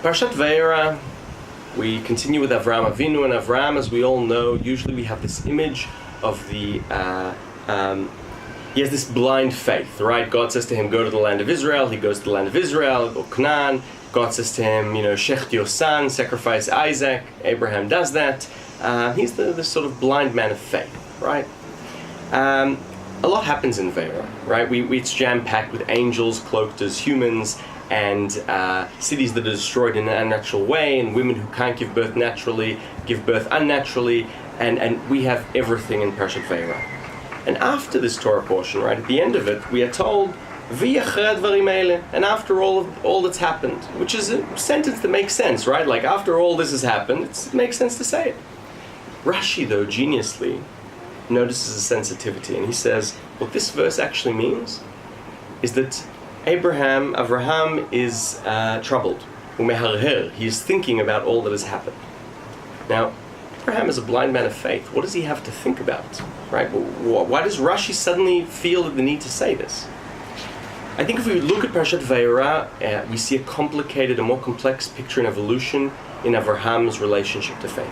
Parashat Vaera, we continue with Avraham Avinu, and Avraham, as we all know, usually we have this image of he has this blind faith, right? God says to him, go to the land of Israel. He goes to the land of Israel, or Canaan. God says to him, shech your son, sacrifice Isaac. Abraham does that. He's the sort of blind man of faith, right? A lot happens in Vaera, right? It's jam-packed with angels cloaked as humans, and cities that are destroyed in an unnatural way, and women who can't give birth naturally give birth unnaturally, and we have everything in Parashat Vaera. And after this Torah portion, right, at the end of it, we are told, and after all that's happened, which is a sentence that makes sense, right? Like, after all this has happened, it makes sense to say it. Rashi, though, geniusly, notices a sensitivity, and he says, what this verse actually means is that Avraham is troubled. He is thinking about all that has happened. Now, Abraham is a blind man of faith. What does he have to think about? Right? Why does Rashi suddenly feel the need to say this? I think if we look at Parashat Vaera, we see a more complex picture and evolution in Abraham's relationship to faith.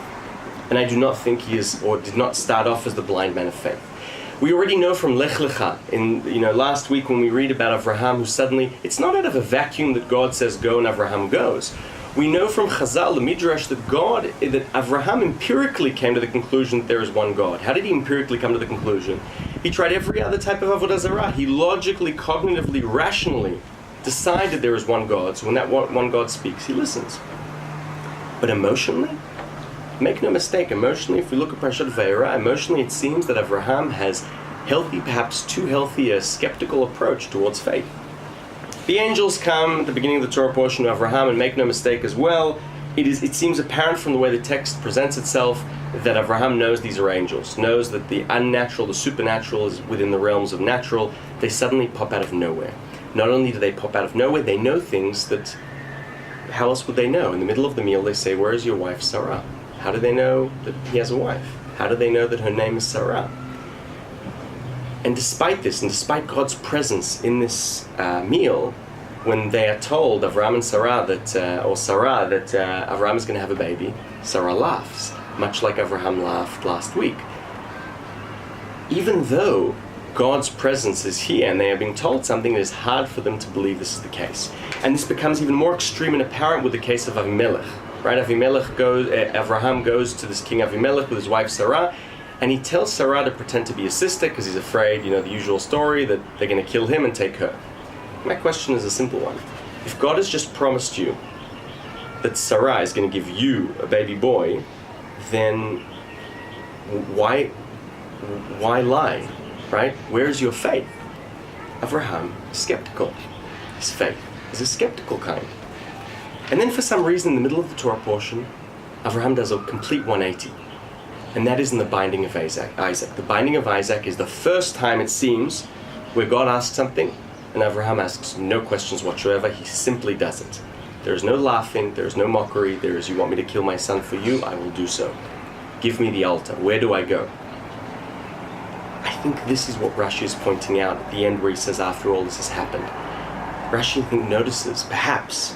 And I do not think he is, or did not start off as the blind man of faith. We already know from Lech Lecha, last week when we read about Avraham, who suddenly, it's not out of a vacuum that God says go and Avraham goes. We know from Chazal, the Midrash, that Avraham empirically came to the conclusion that there is one God. How did he empirically come to the conclusion? He tried every other type of Avodah Zarah. He logically, cognitively, rationally decided there is one God. So when that one God speaks, he listens. But emotionally, make no mistake, emotionally, if we look at Parashat Vaera, emotionally it seems that Avraham has healthy, perhaps too healthy, a skeptical approach towards faith. The angels come at the beginning of the Torah portion to Avraham, and make no mistake as well, it seems apparent from the way the text presents itself that Avraham knows these are angels, knows that the unnatural, the supernatural is within the realms of natural. They suddenly pop out of nowhere. Not only do they pop out of nowhere, they know things that, how else would they know? In the middle of the meal they say, where is your wife Sarah? How do they know that he has a wife? How do they know that her name is Sarah? And despite this, and despite God's presence in this meal, when they are told, Avraham and Sarah, that Avraham is going to have a baby, Sarah laughs, much like Avraham laughed last week. Even though God's presence is here and they are being told something, it is hard for them to believe this is the case. And this becomes even more extreme and apparent with the case of Avimelech. Right, Avraham goes to this king Avimelech with his wife Sarah, and he tells Sarah to pretend to be his sister because he's afraid, the usual story, that they're going to kill him and take her. My question is a simple one. If God has just promised you that Sarah is going to give you a baby boy, then why lie, right? Where is your faith? Avraham is skeptical. His faith is a skeptical kind. And then for some reason, in the middle of the Torah portion, Avraham does a complete 180. And that is in the binding of Isaac. The binding of Isaac is the first time, it seems, where God asks something, and Avraham asks no questions whatsoever. He simply does it. There is no laughing, there is no mockery, there is, you want me to kill my son for you? I will do so. Give me the altar. Where do I go? I think this is what Rashi is pointing out at the end where he says, after all this has happened. Rashi, I think, notices, perhaps,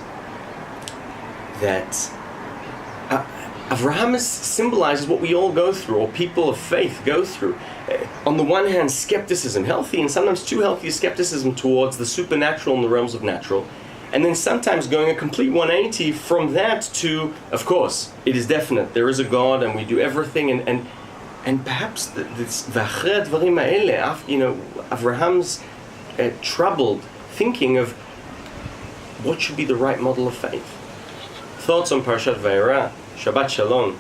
that Avraham symbolizes what we all go through, or people of faith go through. On the one hand, skepticism, healthy and sometimes too healthy skepticism towards the supernatural and the realms of natural, and then sometimes going a complete 180 from that to, of course, it is definite, there is a God and we do everything, and perhaps this Avraham's troubled thinking of what should be the right model of faith. Thoughts on Parashat Vaera. Shabbat Shalom.